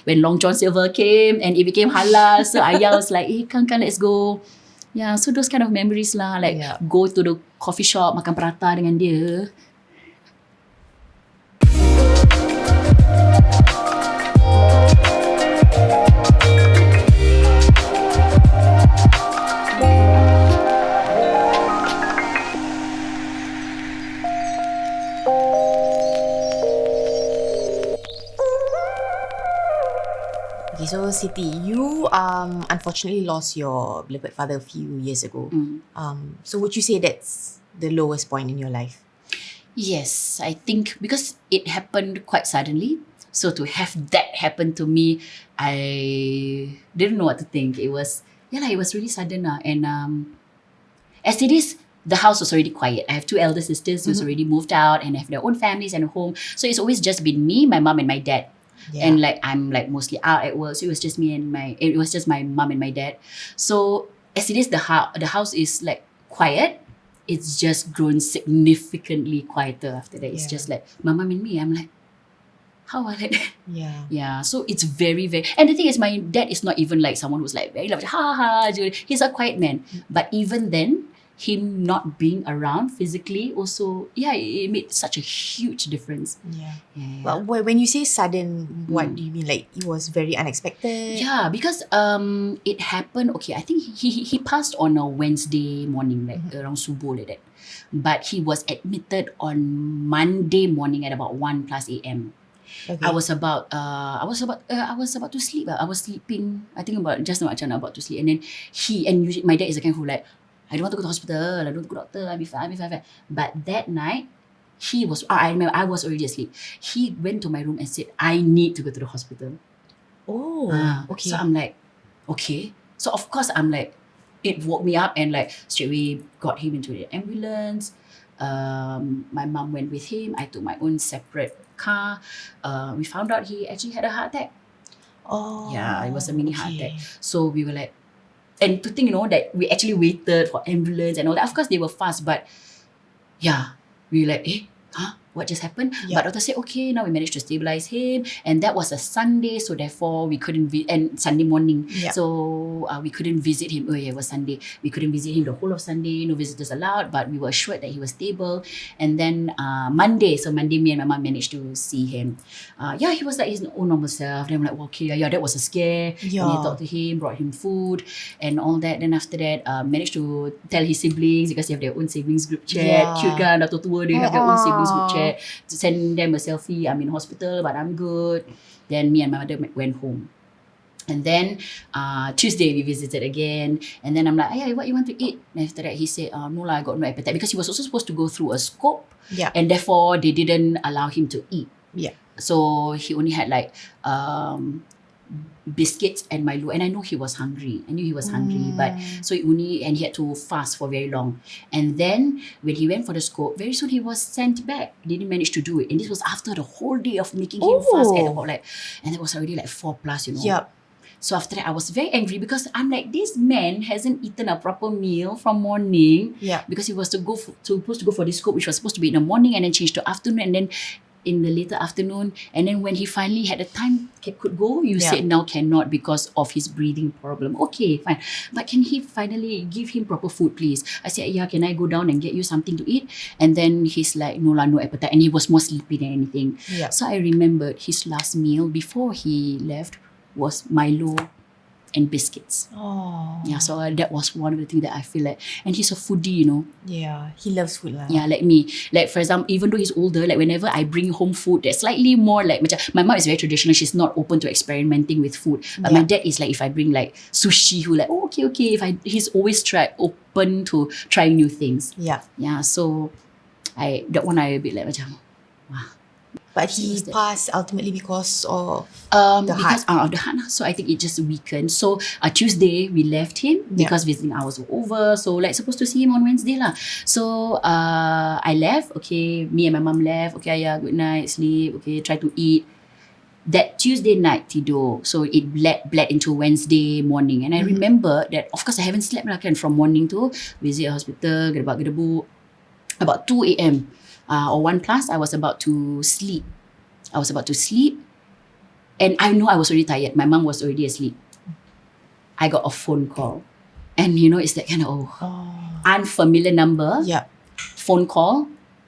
when Long John Silver came and it became halal. So Ayah was like, come, let's go. Yeah, so those kind of memories lah. Like go to the coffee shop, makan prata dengan dia. Okay, so Siti, you unfortunately lost your beloved father a few years ago. So would you say that's the lowest point in your life? Yes, I think because it happened quite suddenly. So to have that happen to me, I didn't know what to think. It was really sudden. And as it is, the house was already quiet. I have two elder sisters who's already moved out and have their own families and a home. So it's always just been me, my mom and my dad. And like I'm like mostly out at work, so it was just my mom and my dad. So as it is, the house is like quiet. It's just grown significantly quieter after that. It's just like my mom and me. I'm like, how are like that? Yeah. So it's very, very, and the thing is, my dad is not even like someone who's like very loud, ha. He's a quiet man. But even then, him not being around physically also, it made such a huge difference. Well, when you say sudden, what do you mean? Like it was very unexpected? Yeah, because it happened, okay, I think he passed on a Wednesday morning, like around subuh like that. But he was admitted on Monday morning at about 1 plus a.m. Okay. I was about to sleep. I was sleeping. I think about to sleep, and then usually my dad is the kind who like, I don't want to go to hospital. I don't want to go to doctor. I'll be fine. But that night, I remember I was already asleep. He went to my room and said, I need to go to the hospital. Okay. So I'm like, okay. So of course I'm like, it woke me up and like straight away got him into the ambulance. My mom went with him. I took my own separate car. We found out he actually had a heart attack. It was a mini heart attack. So we were like, and to think, that we actually waited for ambulance and all that. Of course, they were fast, but we were like, what just happened? But doctor said, okay, now we managed to stabilize him. And that was a Sunday, so therefore we couldn't and Sunday morning. So we couldn't visit him. It was Sunday. We couldn't visit him the whole of Sunday, no visitors allowed, but we were assured that he was stable. And then Monday, me and my mom managed to see him. He was like his own normal self. Then I'm like, okay, that was a scare. And I talked to him, brought him food and all that. Then after that, managed to tell his siblings, because they have their own siblings group chat. Cute kan, dah tua, they have their own siblings group chat. To send them a selfie. I'm in hospital, but I'm good. Then me and my mother went home. And then Tuesday we visited again. And then I'm like, what you want to eat? And after that he said, no lah, I got no appetite. Because he was also supposed to go through a scope. And therefore they didn't allow him to eat. So he only had like biscuits and Milo, and I know he was hungry. But so he had to fast for very long. And then when he went for the scope, very soon he was sent back. He didn't manage to do it, and this was after the whole day of making him fast at about and it was already like 4 plus, So after that I was very angry, because I'm like, this man hasn't eaten a proper meal from morning, because he was supposed to go for this scope, which was supposed to be in the morning and then change to afternoon, and then in the later afternoon. And then when he finally had the time could go, you said now cannot because of his breathing problem. Okay, fine. But can he finally give him proper food, please? I said, can I go down and get you something to eat? And then he's like, no appetite. And he was more sleepy than anything. So I remembered his last meal before he left was Milo and biscuits. So that was one of the things that I feel like, and he's a foodie, he loves food lah. Like me. Like for example, even though he's older, like whenever I bring home food that's slightly more like, my mom is very traditional, she's not open to experimenting with food. But my dad is like, if I bring like sushi, who like, okay, he's always open to trying new things. So that one I a bit like wow. But he passed ultimately because of the heart. Of the heart. So I think it just weakened. So Tuesday we left him because visiting hours were over. So like supposed to see him on Wednesday lah. So I left. Okay, me and my mum left. Okay, good night, sleep. Okay, try to eat. That Tuesday night tidur, so it bled into Wednesday morning. And I remember that, of course, I haven't slept from morning to visit a hospital, gedebak-gedebuk. About 2 a.m. Or 1 plus, I was about to sleep. And I know I was already tired. My mom was already asleep. I got a phone call. And it's that kind of unfamiliar number. Yeah. Phone call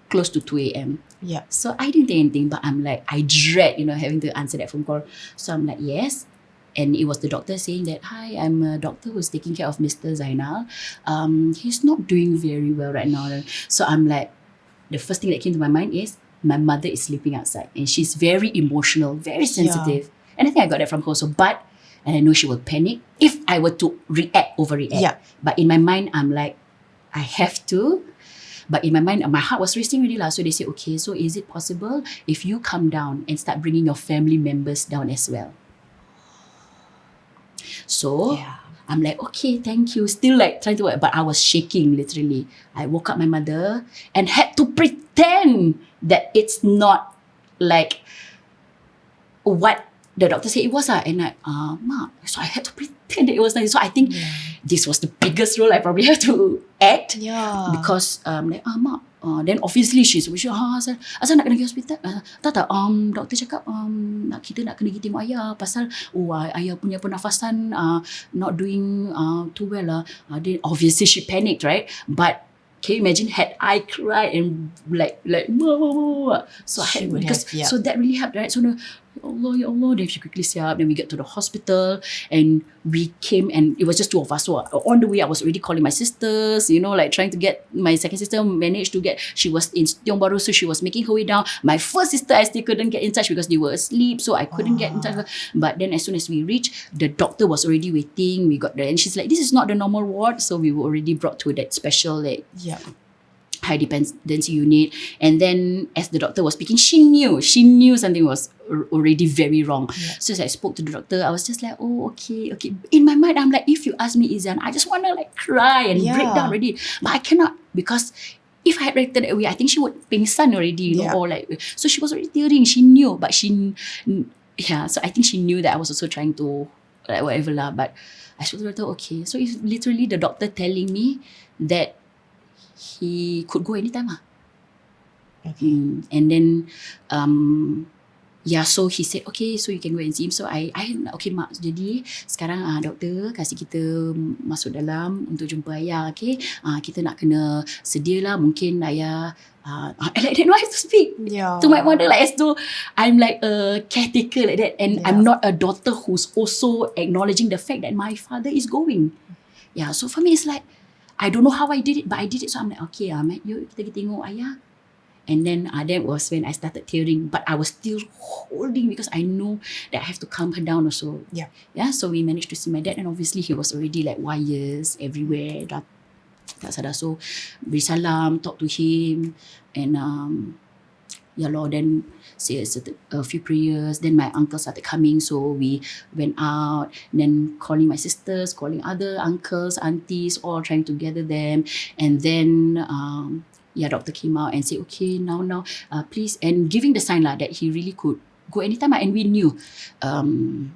close to 2 a.m. Yeah. So I didn't think anything, but I'm like, I dread, having to answer that phone call. So I'm like, yes. And it was the doctor saying that, hi, I'm a doctor who's taking care of Mr. Zainal. He's not doing very well right now. So I'm like, the first thing that came to my mind is, my mother is sleeping outside. And she's very emotional, very sensitive. And I think I got that from her. And I know she will panic if I were to overreact. Yeah. But in my mind, I'm like, I have to. But in my mind, my heart was racing really loud. So they said, okay, so is it possible if you come down and start bringing your family members down as well? So I'm like, okay, thank you. Still like trying to work, but I was shaking literally. I woke up my mother and had to pretend that it's not like what the doctor said it was. And Ma, so I had to pretend that it was nice. So I think this was the biggest role I probably have to act. Yeah. Because Ma, then obviously she's asal nak kena pergi hospital. Tak, doktor cakap kita nak kena pergi tengok ayah pasal ayah punya pernafasan not doing too well lah. Then obviously she panicked, right? But can you imagine had I cried and like Ma. So I had, because so that really helped, right? So Ya Allah, then she quickly siap. Then we get to the hospital and we came, and it was just two of us. So on the way, I was already calling my sisters, like trying to get my second sister managed to get, she was in Tiong Bahru, so she was making her way down. My first sister, I still couldn't get in touch because they were asleep, so I couldn't get in touch with her. But then as soon as we reached, the doctor was already waiting. We got there and she's like, this is not the normal ward. So we were already brought to that special high dependency unit. And then as the doctor was speaking, she knew something was already very wrong. So as I spoke to the doctor, I was just like, oh, okay. In my mind, I'm like, if you ask me, Izan, I just want to like cry and break down already. But I cannot, because if I had reacted that way, I think she would pingsan already, or like, so she was already tearing. She knew, but so I think she knew that I was also trying to like whatever lah. But I spoke to the doctor, okay. So it's literally the doctor telling me that he could go anytime lah. And then so he said, okay, so you can go and see him. So I okay mak, jadi sekarang doktor kasih kita masuk dalam untuk jumpa ayah, okay? Kita nak kena sedia lah, mungkin ayah like that. No, I have to speak to my mother like as though I'm like a caretaker like that, and I'm not a daughter who's also acknowledging the fact that my father is going. So for me it's like, I don't know how I did it, but I did it. So I'm like, okay, Mat, yuk kita pergi tengok ayah. And then that was when I started tearing, but I was still holding because I know that I have to calm her down also. So we managed to see my dad, and obviously he was already like wires everywhere. Tak sadar. So beri salam, talk to him, and then say a few prayers. Then my uncle started coming, so we went out, then calling my sisters, calling other uncles, aunties, all trying to gather them. And then doctor came out and said, okay, now please, and giving the sign that he really could go anytime, and we knew. Then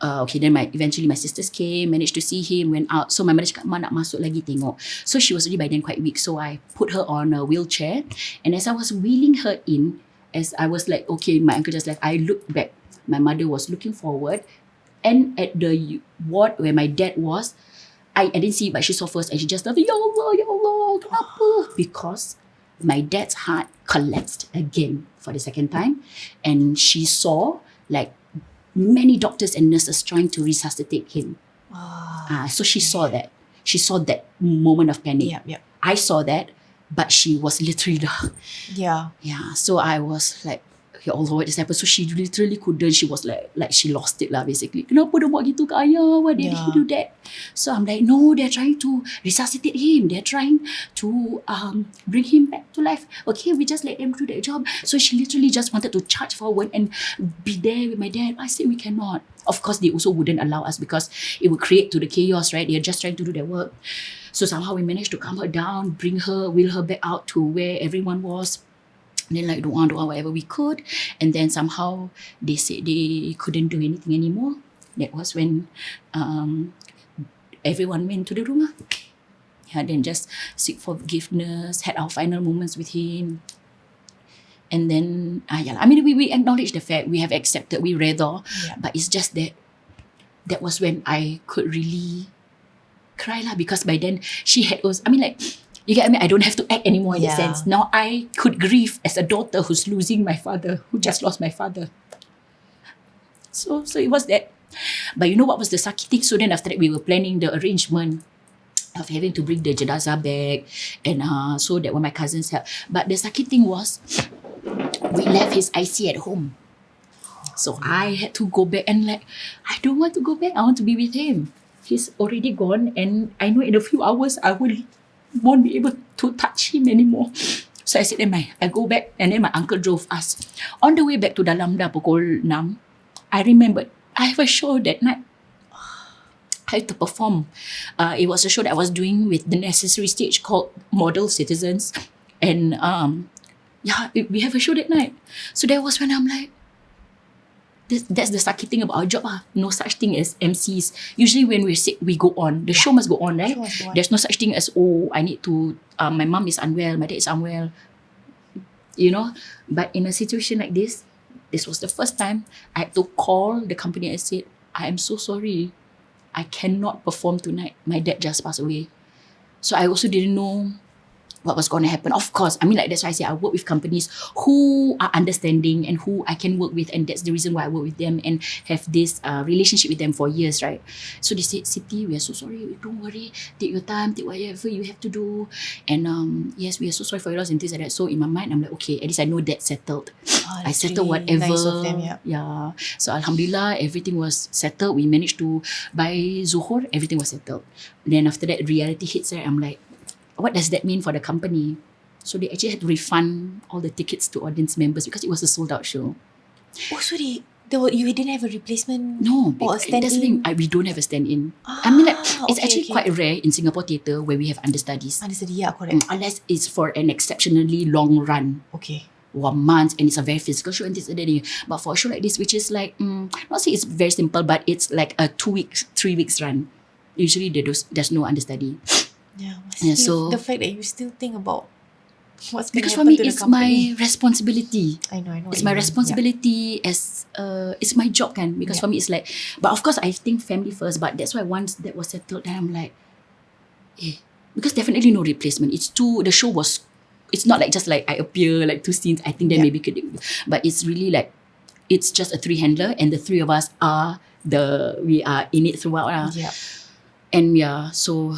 eventually my sisters came, managed to see him, went out. So my mother cakap, Ma nak masuk lagi tengok. So she was already by then quite weak. So I put her on a wheelchair. And as I was wheeling her in, as I was like, okay, my uncle just left, I looked back. My mother was looking forward. And at the ward where my dad was, I didn't see it, but she saw first. And she just thought, Ya Allah, kenapa? Because my dad's heart collapsed again for the second time. And she saw like many doctors and nurses trying to resuscitate him. So she saw that. She saw that moment of panic. I saw that, but she was literally so I was like, Ya Allah, what just happened? So she literally couldn't. She was like she lost it lah basically. Kenapa dia buat gitu ke ayah? Why did he do that? So I'm like, no, they're trying to resuscitate him. They're trying to bring him back to life. Okay, we just let them do their job. So she literally just wanted to charge forward and be there with my dad. I said, we cannot. Of course, they also wouldn't allow us because it would create to the chaos, right? They're just trying to do their work. So somehow we managed to calm her down, wheel her back out to where everyone was. And then like doa whatever we could. And then somehow they said they couldn't do anything anymore. That was when everyone went to the rumah. Then just seek forgiveness, had our final moments with him. And then, I mean, we acknowledge the fact, we have accepted, we rather, but it's just that was when I could really cry lah, because by then she had also, I mean, like, you get me? I don't have to act anymore in that sense. Now I could grieve as a daughter who's losing my father, who just lost my father. So it was that. But you know what was the sucky thing? So then after that, we were planning the arrangement of having to bring the jenazah back, and so that when my cousins helped. But the sucky thing was, we left his IC at home. So I had to go back, and like, I don't want to go back. I want to be with him. He's already gone, and I know in a few hours I won't be able to touch him anymore. So I said, I go back, and then my uncle drove us. On the way back to dalam dah pukul 6, I remembered I have a show that night. I had to perform. It was a show that I was doing with the necessary stage called Model Citizens, and we have a show that night. So that was when I'm like, that's the sucky thing about our job. No such thing as MCs. Usually when we're sick, we go on. The show must go on, right? There's no such thing as, I need to, my mom is unwell, my dad is unwell. You know? But in a situation like this was the first time I had to call the company and said, I am so sorry. I cannot perform tonight. My dad just passed away. So I also didn't know what was going to happen. Of course, I mean, like, that's why I say I work with companies who are understanding and who I can work with, and that's the reason why I work with them and have this relationship with them for years, right? So they said, Siti, we are so sorry, don't worry, take your time, take whatever you have to do, and yes, we are so sorry for your loss and things like that. So in my mind, I'm like, okay, at least I know that's settled. I settled really whatever. Nice of them, yeah. So Alhamdulillah, everything was settled. We managed to, by Zuhur, everything was settled. Then after that, reality hits, right? I'm like, what does that mean for the company? So they actually had to refund all the tickets to audience members because it was a sold out show. Oh, so you didn't have a replacement? No, or a stand-in? We don't have a stand-in. I mean, like, it's actually quite rare in Singapore theatre where we have understudies. Understudy, yeah, correct. Unless it's for an exceptionally long run. Okay. 1 month, and it's a very physical show and this and that. But for a show like this, which is like, not say it's very simple, but it's like a 2 weeks, 3 weeks run. Usually there's no understudy. Yeah, so the fact that you still think about what's going to happen to the company. Because for me, it's my responsibility. I know. It's my responsibility as, it's my job kan. Because for me, it's like, but of course I think family first, but that's why once that was settled, then I'm like, because definitely no replacement. The show was, it's not like just like I appear like 2 scenes, I think that maybe could, but it's really like, it's just a 3-handler, and the 3 of us we are in it throughout. And so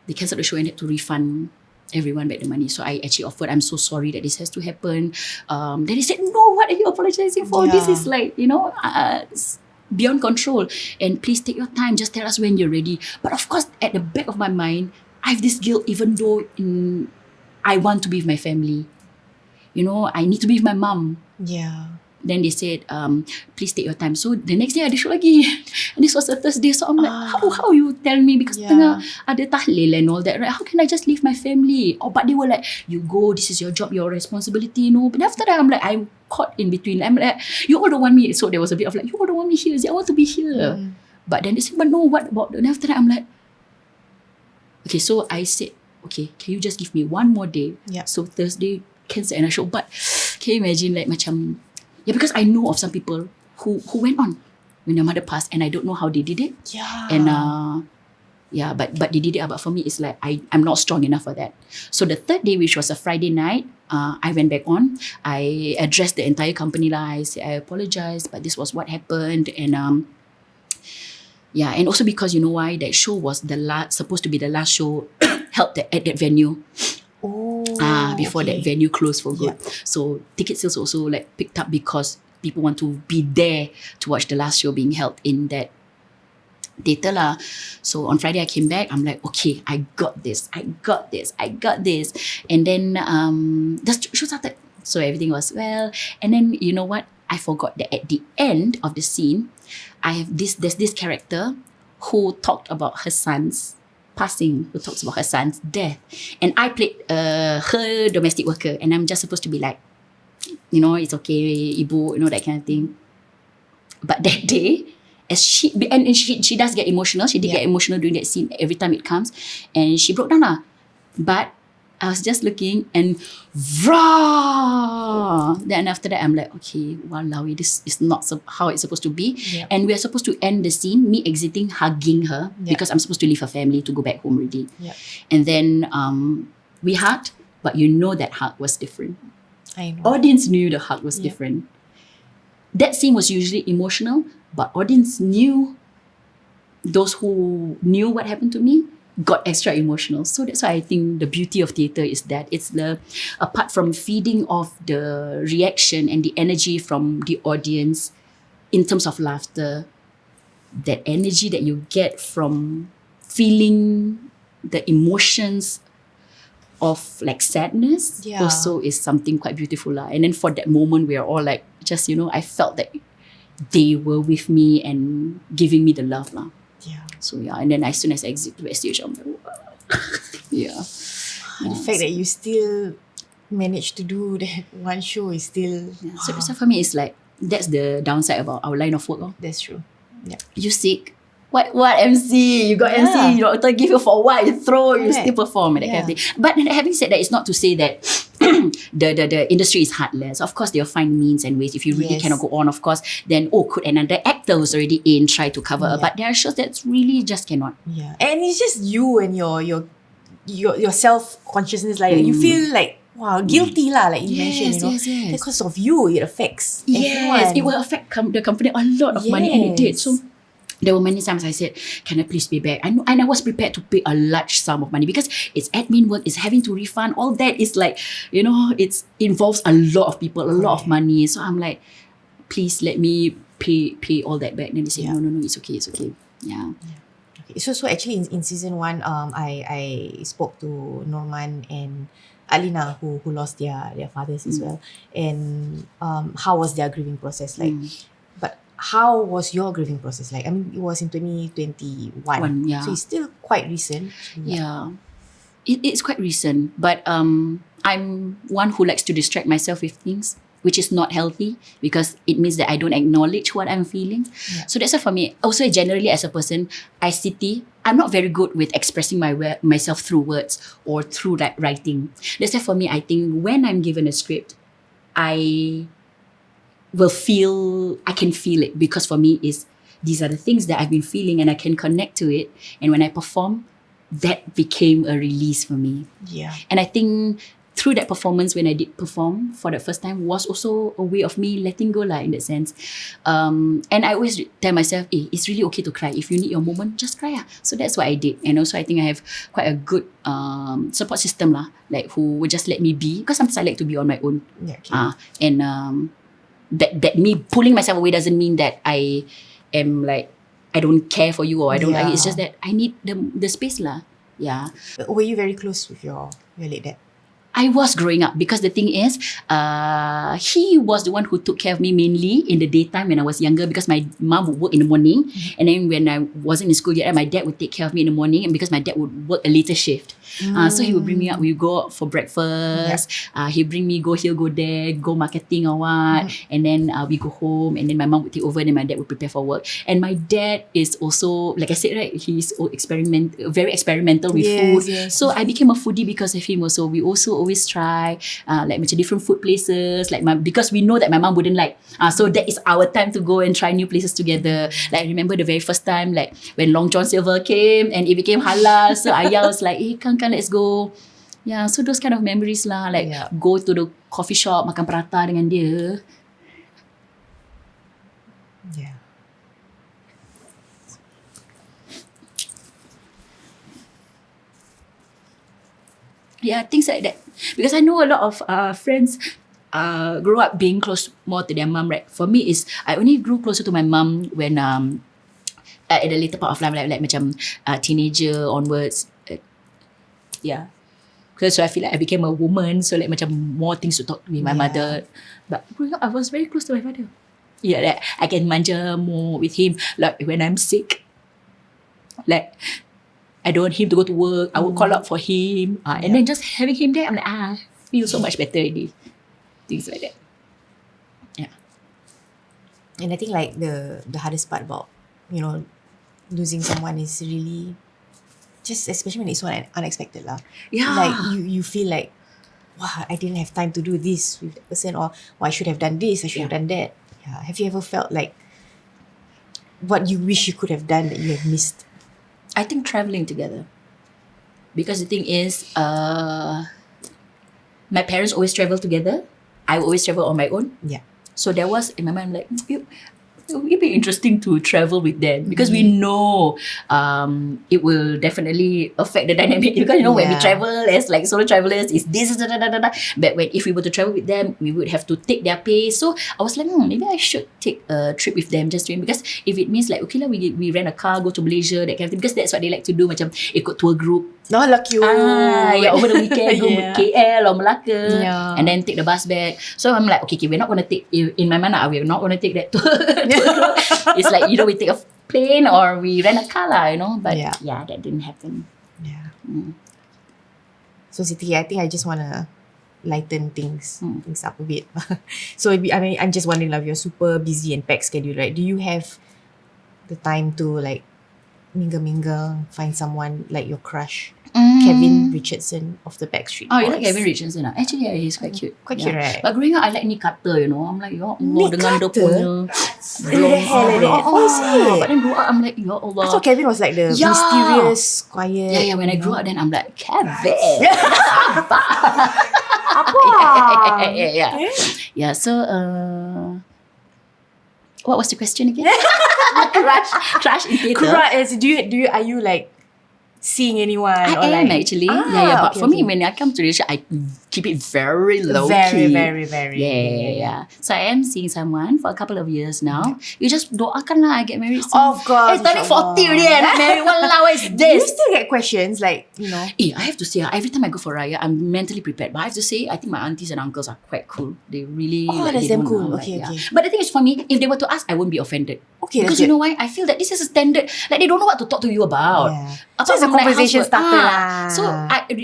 they cancelled the show and had to refund everyone back the money. So I actually offered, I'm so sorry that this has to happen. Then they said, no, what are you apologizing for? This is like, it's beyond control. And please take your time. Just tell us when you're ready. But of course, at the back of my mind, I have this guilt, even though I want to be with my family. I need to be with my mom. Yeah. Then they said, please take your time. So the next day ada show lagi. And this was a Thursday. So I'm like, how you tell me? Because tengah ada tahlil and all that, right? How can I just leave my family? But they were like, you go, this is your job, your responsibility, But after that, I'm caught in between. I'm like, you all don't want me. So there was a bit of like, you all don't want me here. I want to be here. But then they said, but no, what about? And after that, I'm like, okay, so I said, okay, can you just give me 1 more day? So Thursday, cancel and I show. But can you imagine like macam, because I know of some people who went on when their mother passed, and I don't know how they did it. And but they did it. But for me, it's like I'm not strong enough for that. So the 3rd day, which was a Friday night, I went back on. I addressed the entire company. I said, I apologize, but this was what happened. And and also because you know why, that show was supposed to be the last show held at that venue. Before that venue closed for good. So ticket sales also like picked up because people want to be there to watch the last show being held in that theatre lah. So on Friday I came back, I'm like, okay, I got this. And then the show started. So everything was well. And then you know what? I forgot that at the end of the scene, there's this character who talked about her son's passing, who talks about her son's death. And I played her domestic worker, and I'm just supposed to be like, it's okay, ibu, that kind of thing. But that day, as she does get emotional, she did get emotional during that scene every time it comes, and she broke down lah. But I was just looking and rah! Then after that, I'm like, okay, walao, this is not how it's supposed to be. Yeah. And we are supposed to end the scene, me exiting, hugging her, because I'm supposed to leave her family to go back home already. Yeah. And then we hugged, but you know that hug was different. I know. Audience knew the hug was different. That scene was usually emotional, but audience knew, those who knew what happened to me got extra emotional. So that's why I think the beauty of theatre is that it's apart from feeding off the reaction and the energy from the audience in terms of laughter, that energy that you get from feeling the emotions of like sadness also is something quite beautiful lah. And then for that moment, we are all like, just, I felt that they were with me and giving me the love lah. Yeah. So and then as soon as I exit the backstage, I'm like, wow. The fact that you still managed to do that one show is still... So for me, it's like, that's the downside about our line of work. That's true. Yeah. You sick, what MC? You got MC, you don't give you for what? You throw, you still perform, that kind of thing. But having said that, it's not to say that the industry is heartless. Of course, they'll find means and ways. If you really cannot go on, of course, then could another actor who's already in try to cover. But there are shows that really just cannot. Yeah, and it's just you and your self consciousness. Like you feel like guilty lah. Like you mentioned, yes. because of you, it affects everyone. It will affect the company a lot of money, and it did. So there were many times I said, can I please pay back? And I was prepared to pay a large sum of money because it's admin work, it's having to refund. All that is like, it involves a lot of people, a lot of money. So I'm like, please let me pay all that back. Then they say, no, it's okay. Yeah. Okay. So actually in season 1, I spoke to Norman and Alina who lost their fathers as well. And how was their grieving process like? But how was your grieving process like? I mean, it was in 2021. So it's still quite recent. Yeah. It's quite recent. But I'm one who likes to distract myself with things, which is not healthy because it means that I don't acknowledge what I'm feeling. Yeah. So that's why for me, also generally as a person, I'm not very good with expressing myself through words or through writing. That's why for me, I think when I'm given a script, I can feel it because for me these are the things that I've been feeling and I can connect to it. And when I perform, that became a release for me. Yeah. And I think through that performance, when I did perform for the first time, was also a way of me letting go in that sense. And I always tell myself, it's really okay to cry. If you need your moment, just cry. So that's what I did. And also I think I have quite a good support system like who would just let me be, because sometimes I like to be on my own. Yeah, okay. That me pulling myself away doesn't mean that I am like, I don't care for you or I don't like it. It's just that I need the space . Yeah. Were you very close with your late dad? I was growing up because the thing is, he was the one who took care of me mainly in the daytime when I was younger because my mom would work in the morning. And then when I wasn't in school yet, my dad would take care of me in the morning, and because my dad would work a later shift. So he would bring me up, we go out for breakfast, he'd bring me go here, go there, go marketing or what, and then we go home, and then my mom would take over and then my dad would prepare for work. And my dad is also, like I said, right, he's very experimental with food. Yes. So I became a foodie because of him also. We also always try like macam different food places, like because we know that my mom wouldn't like. So that is our time to go and try new places together. Like I remember the very first time, like when Long John Silver came and it became halal. So Ayah was like, kan, let's go. Yeah, so those kind of memories like go to the coffee shop, makan prata dengan dia. Yeah. Yeah, things like that. Because I know a lot of friends grow up being close more to their mum, right? For me, I only grew closer to my mum when at the later part of life, like macam teenager onwards. Yeah. So I feel like I became a woman, so like macam more things to talk with my mother. But growing up, I was very close to my father. Yeah, like I can manja more with him. Like when I'm sick, like I don't want him to go to work, I would call out for him. And then just having him there, I'm like, I feel so much better already. Things like that. Yeah. And I think like the hardest part about, losing someone is really just especially when it's so unexpected lah. Yeah. Like you feel like, wow, I didn't have time to do this with that person, or I should have done this, I should have done that. Yeah. Have you ever felt like what you wish you could have done that you have missed? I think traveling together. Because the thing is, my parents always travel together. I always travel on my own. Yeah. So there was, in my mind, like, it'd be interesting to travel with them because we know it will definitely affect the dynamic because when we travel as like solo travelers, it's this but if we were to travel with them, we would have to take their pace. So I was like, maybe I should take a trip with them just to, because if it means like, okay lah, we rent a car, go to Malaysia, that kind of thing, because that's what they like to do, macam ikut tour group. No, lucky you. Over the weekend, go KL or Malacca, Yeah. and then take the bus back. So I'm like, okay, we're not going to take, in my mind, we're not going to take that tour. It's like, we take a plane or we rent a car lah, but that didn't happen. Yeah. So Siti, I think I just want to lighten things up a bit. So I'm just wondering, like, you're super busy and packed schedule, right? Do you have the time to like mingle, find someone like your crush? Kevin Richardson of the Backstreet Boys. Oh, you like Kevin Richardson? Actually, he's quite cute. Quite cute, right? But growing up, I like Nick Carter, I'm like, ya Allah, Nick dengan dia Carter? punya Blonde hair like that. Oh, is it? But then grew up, I'm like, ya Allah. I thought Kevin was like the mysterious, quiet. Yeah, when I grew up, then I'm like, Kevin. Apa? Yeah, so, what was the question again? Crush in theatre. Crush. Are you like seeing anyone? I am actually. But okay, for me, when I come to Malaysia, I keep it very low very, key. very, very. Yeah. So I am seeing someone for a couple of years now. You just doakan lah, I get married soon. Of course. Turning 40 already, I'm not married. Walao, what is Do you this? still get questions like, I have to say, every time I go for Raya, I'm mentally prepared. But I have to say, I think my aunties and uncles are quite cool. They really... that's they damn don't cool. know, Okay. But the thing is, for me, if they were to ask, I won't be offended. Okay, Because that's you know why? I feel that this is a standard. Like, they don't know what to talk to you about. Yeah. Apart So it's a from, like, conversation housework. starter lah. So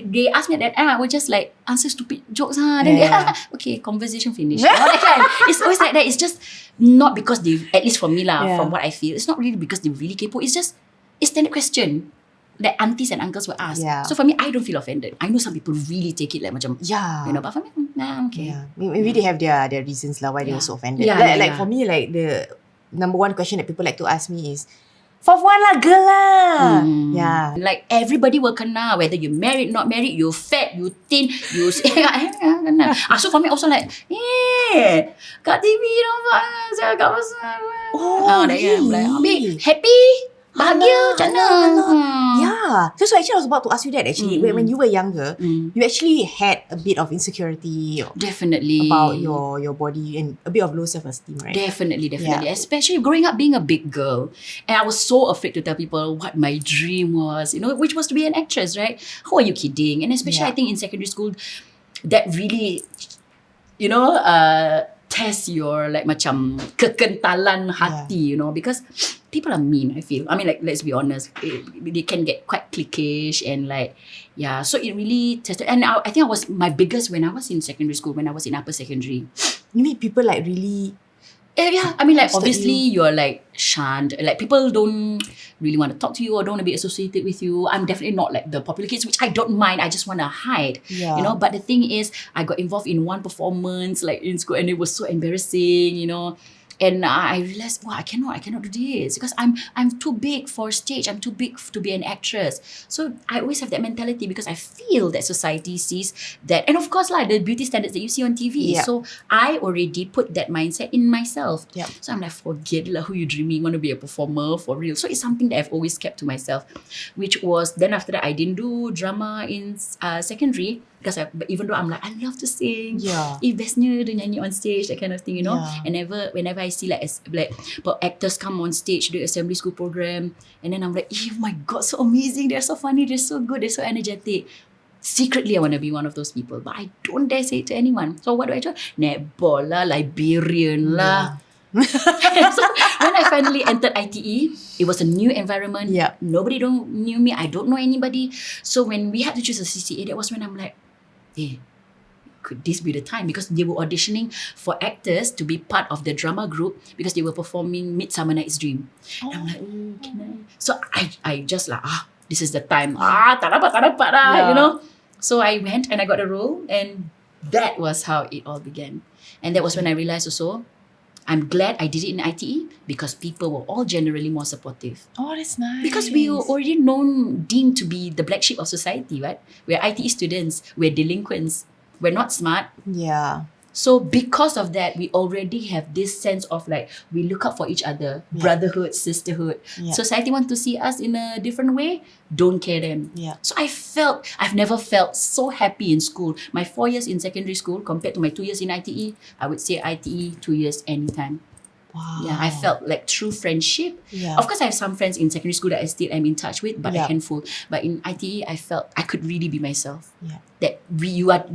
they asked me that, I would just like answer stupid jokes. Then okay, conversation finished. That kind. It's always like that. It's just not because they, at least for me from what I feel, it's not really because they really kepo. It's just a standard question that aunties and uncles will ask. Yeah. So for me, I don't feel offended. I know some people really take it like macam, yeah. but for me, okay. Yeah. Maybe they have their reasons why they were so offended. Yeah, like for me, like the number one question that people like to ask me is, fourth one lah, girl lah. Yeah. Like everybody will kena, whether you're married, not married, you're fat, you thin, you kena. So for me also like, kat TV nampak saya kat pasal. Really? Like, happy, bahagia, macam mana? Yeah. So actually I was about to ask you that actually. When you were younger, you actually had a bit of insecurity Definitely. about your body and a bit of low self-esteem, right? Definitely. Yeah. Especially growing up being a big girl. And I was so afraid to tell people what my dream was, which was to be an actress, right? Who are you kidding? And especially I think in secondary school, that really, test your like macam kekentalan hati, because people are mean, I feel. I mean, like, let's be honest, they can get quite cliquish and like, so it really tested. And I think I was my biggest when I was in secondary school, when I was in upper secondary. You mean people like really... Yeah, I mean, like, obviously you're like shunned. Like, people don't really want to talk to you or don't want to be associated with you. I'm definitely not like the popular kids, which I don't mind. I just want to hide, But the thing is, I got involved in one performance like in school, and it was so embarrassing, And I realized, I cannot do this because I'm too big for stage. I'm too big to be an actress. So I always have that mentality because I feel that society sees that. And of course, like the beauty standards that you see on TV. Yeah. So I already put that mindset in myself. Yeah. So I'm like, forget lah, who you dreaming, want to be a performer for real. So it's something that I've always kept to myself, which was, then after that, I didn't do drama in secondary. Because even though I'm like, I love to sing, bestnya dia nyanyi on stage, that kind of thing, And whenever I see like actors come on stage, do assembly school program, and then I'm like, oh my God, so amazing, they're so funny, they're so good, they're so energetic. Secretly, I want to be one of those people, but I don't dare say it to anyone. So what do I do? Netball lah, Liberian lah. So when I finally entered ITE, it was a new environment. Nobody knew me. I don't know anybody. So when we had to choose a CCA, that was when I'm like, could this be the time? Because they were auditioning for actors to be part of the drama group because they were performing Midsummer Night's Dream. And I'm like, can I? So I just like, this is the time. Tak dapat lah, Yeah. you know. So I went and I got a role, and that was how it all began. And that was when I realized also, I'm glad I did it in ITE because people were all generally more supportive. Oh, that's nice. Because we were already deemed to be the black sheep of society, right? We're ITE students, we're delinquents, we're not smart. Yeah. So because of that, we already have this sense of like, we look out for each other, brotherhood, sisterhood. Yeah. Society want to see us in a different way, don't care them. Yeah. So I've never felt so happy in school. My 4 years in secondary school compared to my 2 years in ITE, I would say ITE 2 years anytime. Wow. Yeah, I felt like true friendship. Yeah. Of course, I have some friends in secondary school that I still am in touch with, but a Yeah. handful. But in ITE, I felt I could really be myself. Yeah. That you are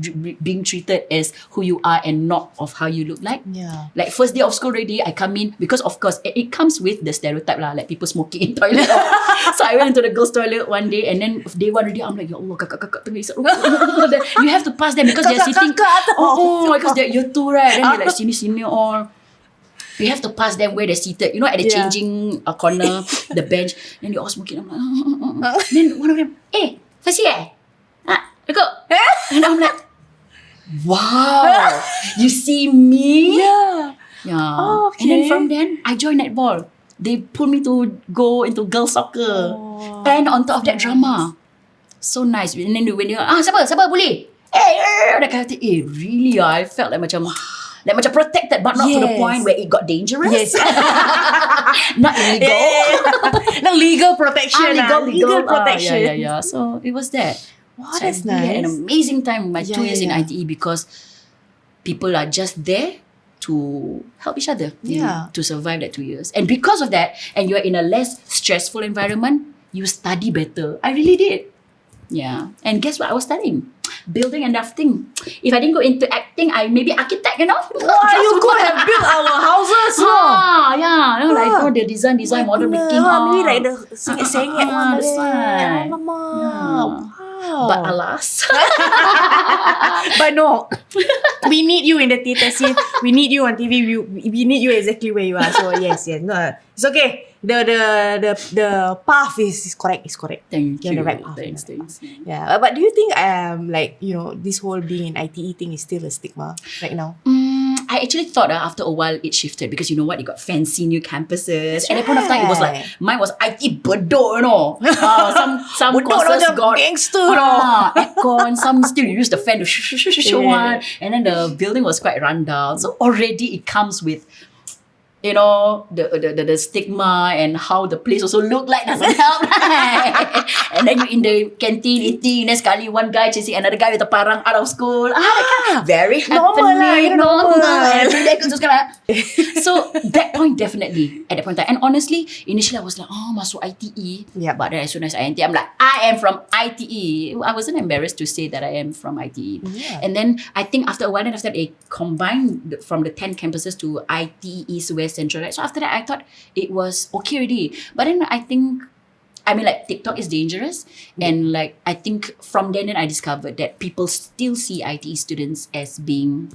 being treated as who you are and not of how you look like. Yeah. Like first day of school already, I come in because of course it comes with the stereotype lah, like people smoking in toilet. So I went into the girls' toilet one day, and then day one already, I'm like, ya Allah, kakak tengah isap rokok. Then you have to pass them because they're sitting. Because they're year two, right? Then they're like sini all. You have to pass them where they're seated. You know, at the changing corner, the bench. Then they all smoking. I'm like, Then one of them, Fasi Rekod. And I'm like, wow, you see me? Yeah. Yeah. Oh, And then okay. from then, I joined netball. They pulled me to go into girls soccer. Oh, And on top of that, drama. So nice. And then when they siapa boleh? That kind of thing. Really I felt like macam protected, but not to the Yes. point where it got dangerous. Yes. Not illegal. No, legal protection. Legal protection. Yeah. So it was that. Wow, So that's I really had an nice. amazing time with my 2 years in Yeah. ITE because people are just there to help each other to survive that 2 years. And because of that, and you're in a less stressful environment, you study better. I really did. Yeah. And guess what I was studying? Building and drafting. If I didn't go into acting, I maybe architect, you know. Wow, you could have built our houses, Yeah. You know, like the design, model making. Maybe like the sengit one. That's right. Alamak. Wow. But alas. But no, we need you in the theatre scene. We need you on TV. We need you exactly where you are. So yes. No, it's okay. The path is correct. It's correct. Thank You're you. on the right path. Thanks. Yeah. But do you think like this whole being in ITE thing is still a stigma right now? I actually thought after a while it shifted because you know what, it got fancy new campuses. At that point of time, it was like mine was IT Bedok, you know. Some Bedok courses macam got gangster aircon. Some still use the fan to one, and then the building was quite run down. So already it comes with, you know, the stigma and how the place also look like doesn't help, right? And then you in the canteen eating, then sekali one guy chasing another guy with a parang out of school. Very Normal lah, happening, normal. Every day terus sekarang. So that point definitely at that point in time. And honestly, initially I was like, masuk ITE. Yeah. But then as soon as I enter, I'm like, I am from ITE. I wasn't embarrassed to say that I am from ITE. Yeah. And then I think after a while, then after they combined from the 10 campuses to ITE East, West, Central, right? So after that, I thought it was okay already. But then I think, like TikTok is dangerous. And like, I think from then I discovered that people still see ITE students as being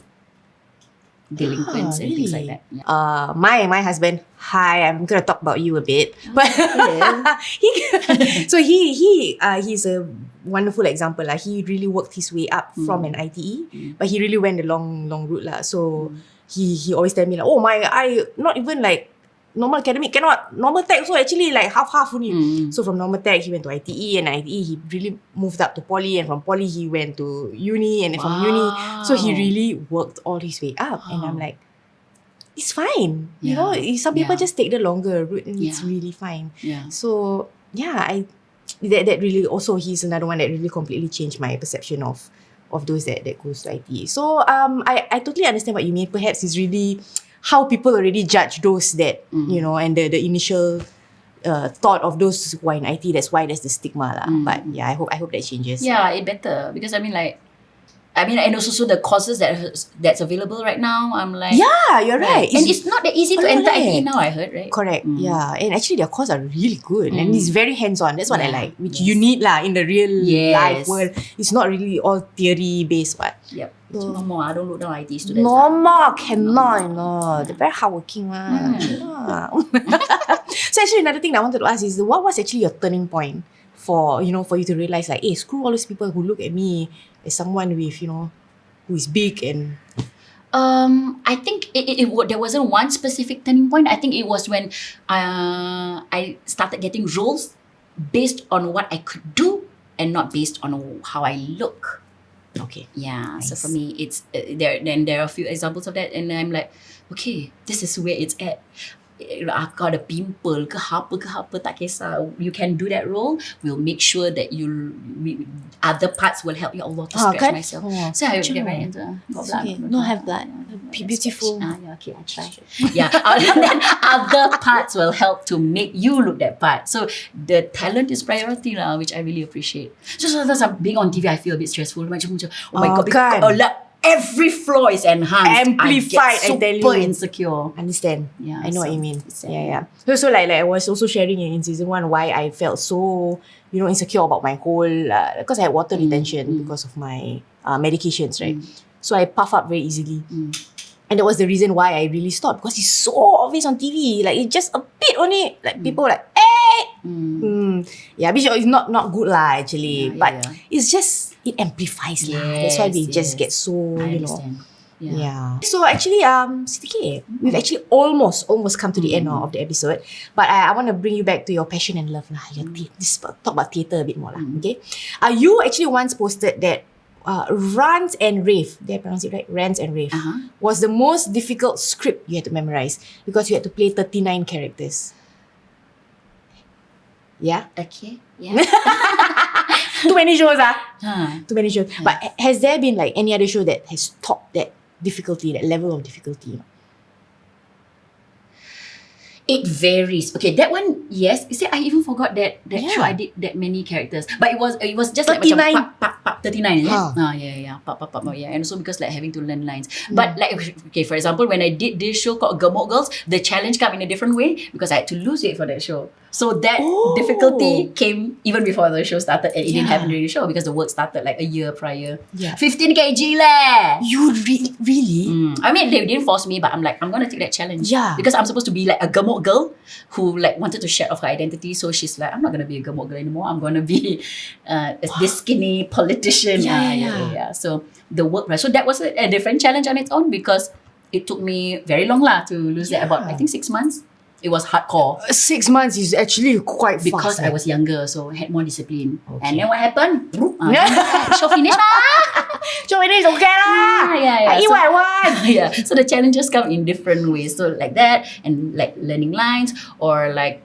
delinquents and things like really? that. Yeah. My husband, hi, I'm gonna talk about you a bit. But he's a wonderful example. He really worked his way up from an ITE, but he really went the long route lah. So he always tell me like, I not even like normal academic, cannot normal tech, so actually like half only. So from normal tech he went to ITE, and ITE he really moved up to poly, and from poly he went to uni, and then from uni, so he really worked all his way up. And I'm like, it's fine, you know. Some people just take the longer route, and it's really fine. So that really also, he's another one that really completely changed my perception of those that goes to ITE. So I totally understand what you mean. Perhaps it's really how people already judge those that you know, and the initial thought of those who are in IT. That's why there's the stigma lah. But I hope that changes. Yeah, it better because and also the courses that's available right now. I'm like, Yeah, you're right. And it's not that easy to enter ITE now, I heard, right? Correct. Yeah, and actually their courses are really good, and it's very hands-on. That's what I like, which you need lah in the real life world. It's not really all theory based, what. Yep. So no more. I don't look down on IT students. No more, cannot. No, they're very hardworking lah. So actually, another thing that I wanted to ask is, what was actually your turning point for you to realise like, hey, screw all those people who look at me as someone with, who is big and I think there wasn't one specific turning point. I think it was when I started getting roles based on what I could do and not based on how I look. okay. Yeah, so Nice. for me, it's there are a few examples of that, and I'm like, okay, this is where it's at. Aku ada pimple ke apa tak kisah. You can do that role. We'll make sure that other parts will help you Allah to scratch kan? myself. Oh, So I get macam right mana? into got It's blood. okay. No have blood. Beautiful. Yeah, okay, I try. Yeah, and then other parts will help to make you look that part. So the talent is priority lah, which I really appreciate. So sometimes being on TV, I feel a bit stressful. Macam oh my God, kan? every floor is enhanced. Amplified, I I tell get super you. insecure. Understand. Yeah, I know what so you mean. it's Yeah. So like I was also sharing in season 1 why I felt so insecure about my whole because I had water retention because of my medications, right? So I puff up very easily. And that was the reason why I really stopped, because it's so obvious on TV. Like it's just a bit only. Like people were like, yeah, which is not good lah actually. Yeah, but yeah. it's just it amplifies lah. That's why we just get so I understand. Yeah. So actually, Siti K, we've actually almost come to the end of the episode. But I want to bring you back to your passion and love lah. Talk about theatre a bit more lah. Okay. You actually once posted that Rants and Rave, did I pronounce it right? Rants and Rave was the most difficult script you had to memorize because you had to play 39 characters. Yeah. Okay. Yeah. Too many shows Huh. Too many shows. But has there been like any other show that has topped that difficulty, that level of difficulty? It varies. Okay, that one, yes. You see, I even forgot that Yeah. show I did that many characters. But it was just 39. like macam pap 39, is it? Huh. Yeah. Pap, yeah. And also because like having to learn lines. But like, okay, for example, when I did this show called Gemuk Girls, the challenge came in a different way because I had to lose weight for that show. So that difficulty came even before the show started, and it didn't happen during the show because the work started like a year prior. Yeah. 15 kg leh! You really? I mean, they didn't force me, but I'm like, I'm gonna take that challenge. Yeah. Because I'm supposed to be like a gemuk girl who like wanted to shed off her identity. So she's like, I'm not gonna be a gemuk girl anymore. I'm gonna be this skinny politician. Yeah. So the work, right? So that was a different challenge on its own because it took me very long lah to lose that, about I think 6 months. It was hardcore. 6 months is actually quite Because fast. I was younger, so I had more discipline. Okay. And then what happened? Show finished lah. So it is okay lah. Yeah. I eat what I want. Yeah. So the challenges come in different ways. So like that, and like learning lines, or like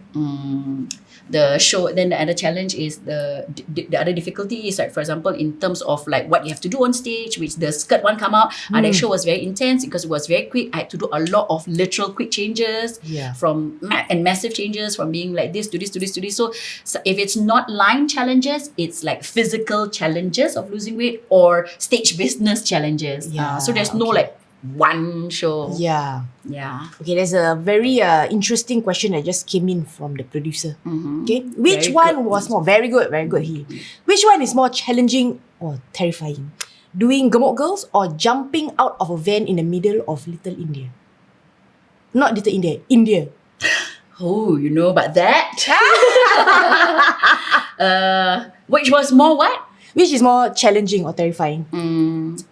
the show. Then the other challenge is the other difficulty is like, for example, in terms of like what you have to do on stage, which the skirt one come out. That show was very intense because it was very quick. I had to do a lot of literal quick changes. Yeah. And massive changes from being like this to this to this to this. So if it's not line challenges, it's like physical challenges of losing weight or stage business challenges. Yeah, So there's no like one show. Yeah. Yeah. Okay, there's a very interesting question that just came in from the producer. Okay, which Very one good. was more very good, he? Which one is more challenging or terrifying? Doing Gemuk Girls or jumping out of a van in the middle of Little India? Not Little India, India. Oh, you know about that? Which was more what? Which is more challenging or terrifying?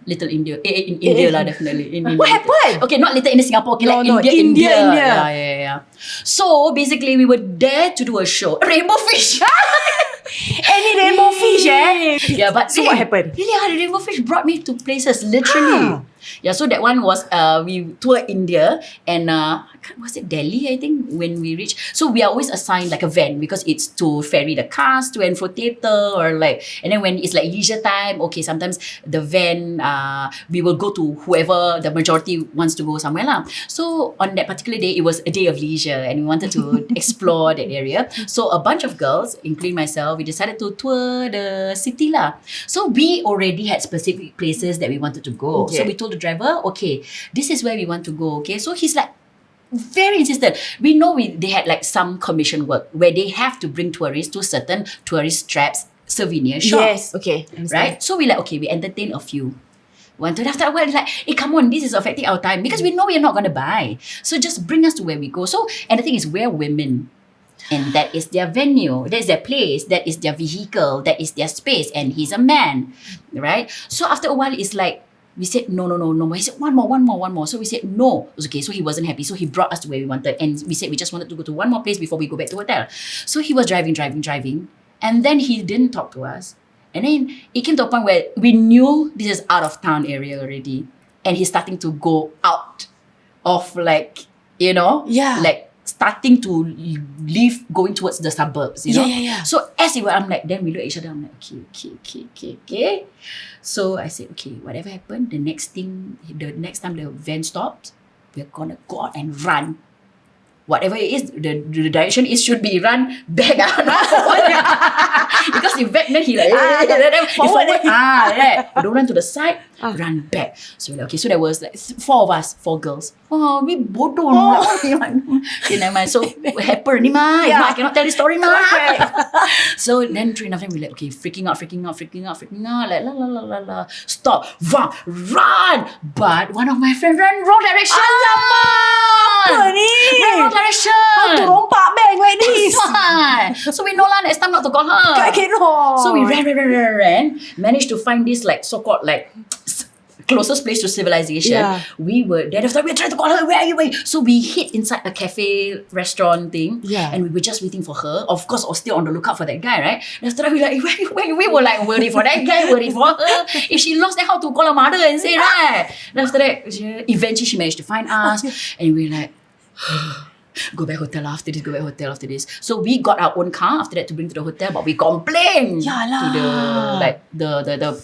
Little India. In India lah, definitely. In What India. happened? Okay, not Little India, Singapore. Okay, No, like no, India. India. Yeah. So basically, we were there to do a show. Rainbow Fish. Any rainbow fish, Yeah, but So what happened? Really, the rainbow fish brought me to places, literally. Yeah, so that one was we toured India and was it Delhi, I think, when we reached. So we are always assigned like a van because it's to ferry the cast to and fro theatre, or like, and then when it's like leisure time, okay, sometimes the van we will go to whoever the majority wants to go somewhere lah. So on that particular day, it was a day of leisure and we wanted to explore that area. So a bunch of girls, including myself, we decided to tour the city lah. So we already had specific places that we wanted to go. Okay. So we told the driver, okay, this is where we want to go. Okay, so he's like very insistent. We know they had like some commission work where they have to bring tourists to certain tourist traps, souvenir shops. Yes, okay. Understand. Right? So we like, okay, we entertain a few. One to after a while, like, hey, come on, this is affecting our time because we know we're not going to buy. So just bring us to where we go. So, and the thing is, we're women. And that is their venue, that is their place, that is their vehicle, that is their space, and he's a man, right? So after a while, it's like, we said, no more. He said, one more. So we said, no. Okay, so he wasn't happy. So he brought us to where we wanted. And we said, we just wanted to go to one more place before we go back to hotel. So he was driving. And then he didn't talk to us. And then it came to a point where we knew this is out of town area already. And he's starting to go out of like, like starting to leave, going towards the suburbs, you know? Yeah. So as it were, I'm like, then we look at each other, I'm like, okay. So I said, okay, whatever happened, the next time the van stopped, we're gonna go out and run. Whatever it is, the direction is should be run back, not forward. Because if back, then he like, forward. Right. Don't run to the side, run back. So we're like, okay, so there was like 4 of us, 4 girls. Oh, we bodoh. Okay, never mind. So what happened, ni ma? If not, I cannot tell this story, ma. So then 3 of them, we're like, okay, freaking out, like la. Stop, run. But one of my friends ran wrong direction. Apa ni? Ran wrong direction. How to rompak bank like this? So we know lah, next time not to call her. I cannot. So we ran, managed to find this like so-called like closest place to civilization. Yeah. We were there. After we tried to call her, where are you? So we hid inside a cafe restaurant thing. Yeah. And we were just waiting for her. Of course, I was still on the lookout for that guy, right? And after that, we like, where we were like worried for that guy, worried for her. If she lost, then how to call her mother and say, right? And after that, eventually she managed to find us. And we like, go back hotel after this. So we got our own car after that to bring to the hotel, but we complained to the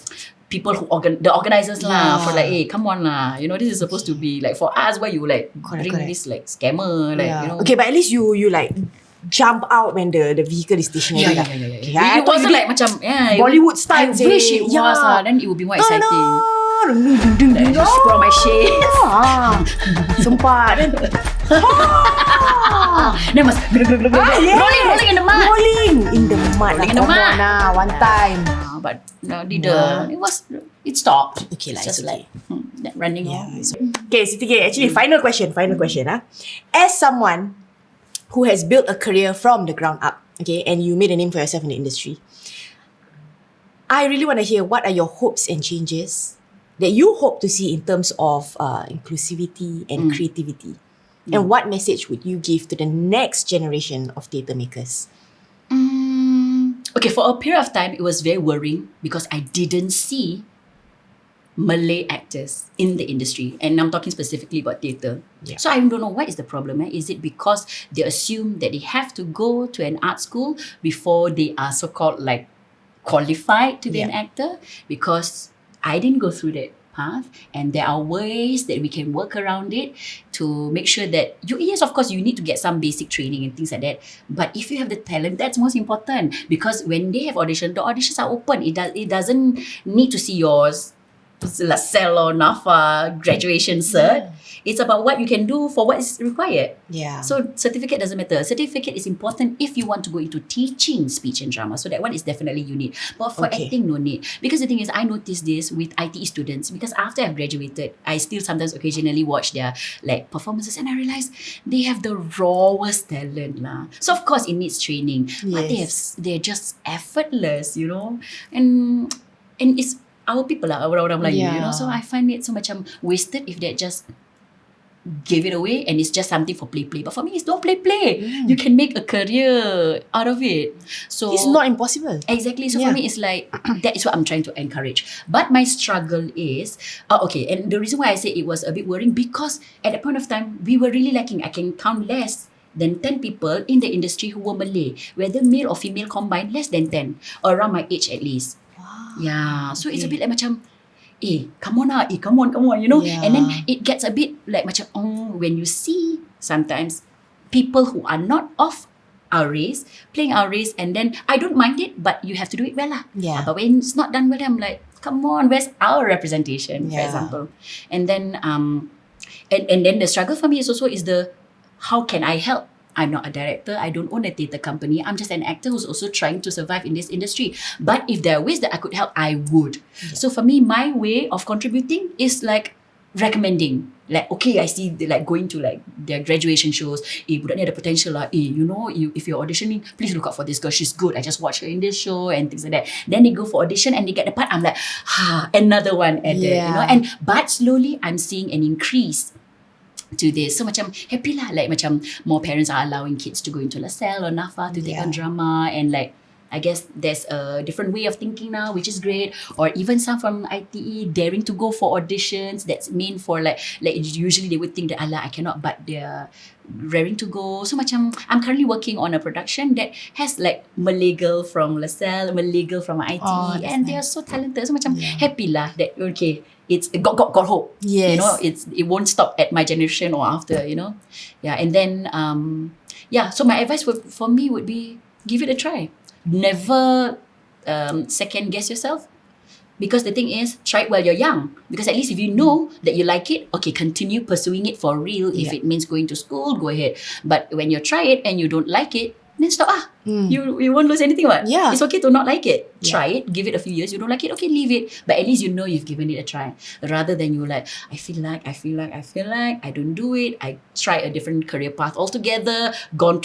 people who the organizers lah, for like, hey, come on lah, this is supposed to be like for us, why you like bring this like scammer, like Okay, but at least you like jump out when the vehicle is stationary. Yeah. It wasn't like macam Bollywood style. I wish it was then it would be more exciting. Like, just put on my shades. Sempat. Then must rolling in the mud. Rolling in the mud. Rolling in the mud. One time. But no, didn't. It stopped. Okay, it's like, just it's like that running. Okay, Siti K, actually final question. As someone who has built a career from the ground up, okay, and you made a name for yourself in the industry, I really want to hear what are your hopes and changes that you hope to see in terms of inclusivity and creativity. And what message would you give to the next generation of theatre makers? Okay, for a period of time, it was very worrying because I didn't see Malay actors in the industry. And I'm talking specifically about theatre. Yeah. So I don't know what is the problem. Is it because they assume that they have to go to an art school before they are so-called like qualified to be an actor? Because I didn't go through that path, and there are ways that we can work around it to make sure that yes, of course, you need to get some basic training and things like that. But if you have the talent, that's most important, because when they have audition, the auditions are open. It doesn't need to see yours. Cell or NAFA graduation cert. It's about what you can do for what is required. Yeah. So certificate doesn't matter. Certificate is important if you want to go into teaching speech and drama. So that one is definitely you need. But for acting, no need. Because the thing is, I noticed this with ITE students, because after I've graduated, I still sometimes occasionally watch their like performances, and I realize they have the rawest talent lah. So of course it needs training. But they're just effortless, and it's our people lah, orang-orang Melayu, So I find it so macam wasted if they just give it away and it's just something for play. But for me, it's don't play. You can make a career out of it. So it's not impossible. Exactly. So for me, it's like that is what I'm trying to encourage. But my struggle is and the reason why I say it was a bit worrying, because at that point of time we were really lacking. I can count less than 10 people in the industry who were Malay, whether male or female combined, less than 10, around my age at least. Yeah, so it's a bit like macam, come on, and then it gets a bit like macam, when you see sometimes people who are not of our race playing our race, and then I don't mind it, but you have to do it well lah. Yeah. But when it's not done well, I'm like, come on, where's our representation, for example? And then and then the struggle for me is also how can I help? I'm not a director. I don't own a theatre company. I'm just an actor who's also trying to survive in this industry. But if there are ways that I could help, I would. Yeah. So for me, my way of contributing is like recommending. Like, okay, I see they like going to like their graduation shows. Budak ni ada potential lah. If you're auditioning, please look out for this girl. She's good. I just watched her in this show and things like that. Then they go for audition and they get the part. I'm like, another one added, but slowly I'm seeing an increase to this. So macam happy lah. Like macam more parents are allowing kids to go into LaSalle or NAFA to take on drama, and like I guess there's a different way of thinking now, which is great. Or even some from ITE daring to go for auditions that's meant for like usually they would think that I cannot, but they're raring to go. So macam I'm currently working on a production that has like Malay girl from LaSalle, Malay girl from ITE, and they are so talented. So macam happy lah that okay, it's got hope. Yes. You know, it won't stop at my generation or after, you know. Yeah, and then so my advice for me would be give it a try. Never second guess yourself, because the thing is, try it while you're young, because at least if you know that you like it, okay, continue pursuing it for real. If it means going to school, go ahead. But when you try it and you don't like it, then stop. You won't lose anything. What? Yeah. It's okay to not like it. Try it, give it a few years. You don't like it, okay, leave it. But at least you know you've given it a try. Rather than you like, I feel like I don't do it. I try a different career path altogether, gone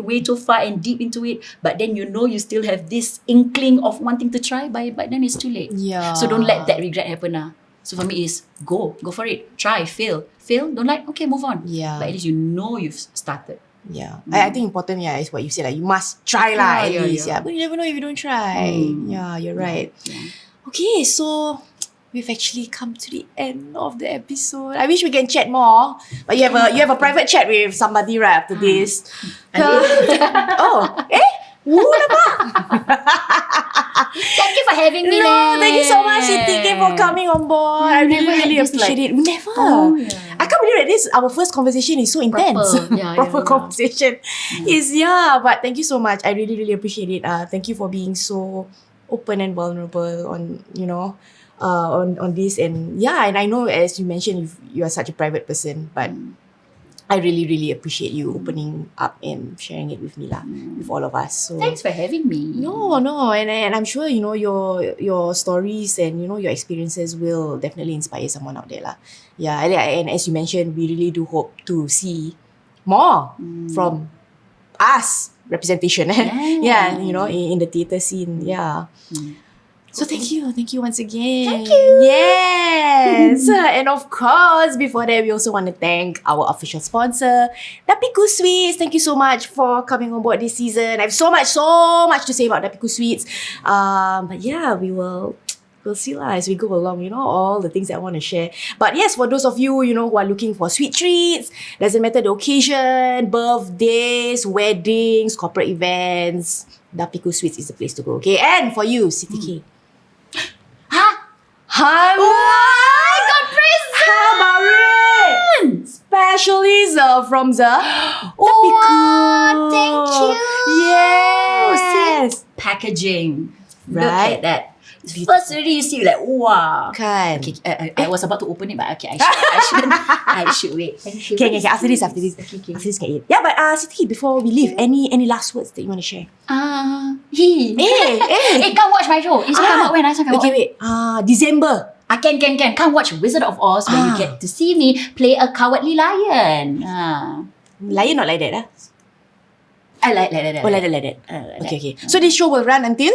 way too far and deep into it. But then you know you still have this inkling of wanting to try, but then it's too late. Yeah. So don't let that regret happen. So for me is go for it. Try, fail, don't like, okay, move on. Yeah. But at least you know you've started. Yeah, I think important is what you said, like you must try lah at least. But you never know if you don't try. Yeah, you're right. Okay, so we've actually come to the end of the episode. I wish we can chat more, but you have a private chat with somebody right after this. Thank you for having me. Thank you so much, Siti K, for coming on board. I really appreciate it. Never. I can't believe that our first conversation is so intense. Proper conversation. But thank you so much. I really appreciate it. Thank you for being so open and vulnerable on, on this. And I know, as you mentioned, you are such a private person, but I really appreciate you opening up and sharing it with me with all of us. So thanks for having me. No, and I'm sure your stories and your experiences will definitely inspire someone out there lah. Yeah, and as you mentioned, we really do hope to see more from us representation. In the theatre scene. Yeah. So thank you once again. Thank you. Yes. And of course, before that, we also want to thank our official sponsor, Dapiku Sweets. Thank you so much for coming on board this season. I have so much to say about Dapiku Sweets. But we'll see as we go along, all the things that I want to share. But yes, for those of you, who are looking for sweet treats, doesn't matter the occasion, birthdays, weddings, corporate events, Dapiku Sweets is the place to go, okay? And for you, Siti K. I got present! How about it? Specially from the Dapiku. Thank you. Yes. See? Packaging. Right. Look at that. First already you see like, wow. Kan. Okay, I was about to open it, but okay, I should wait. Thank you. Okay. After this. Okay. After this can eat. Yeah, but Siti, before we leave, any last words that you want to share? Come watch my show. It's come out when I come out. Okay, wait. December. Can. Come watch Wizard of Oz where you get to see me play a cowardly lion. Lion not like that, I like that. Oh, like that. Okay. So this show will run until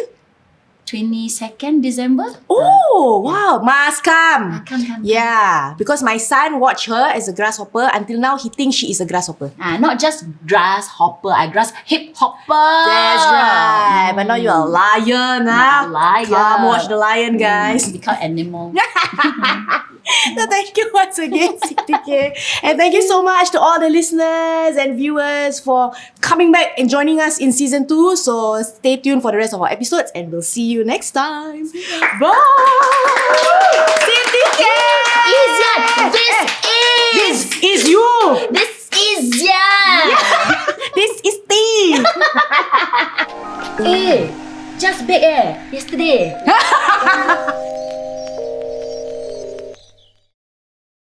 22nd December. Oh, wow. Must come. Come. Yeah, because my son watched her as a grasshopper. Until now, he thinks she is a grasshopper. Not just grasshopper, I grass hip hopper. That's right. But now you're a lion. A lion. Come watch the lion, guys. Become animal. So thank you once again, Siti K. And thank you so much to all the listeners and viewers for coming back and joining us in season 2. So stay tuned for the rest of our episodes and we'll see you next time. Bye! Siti K! This is you! This is Yan! This is T! Just bake yesterday.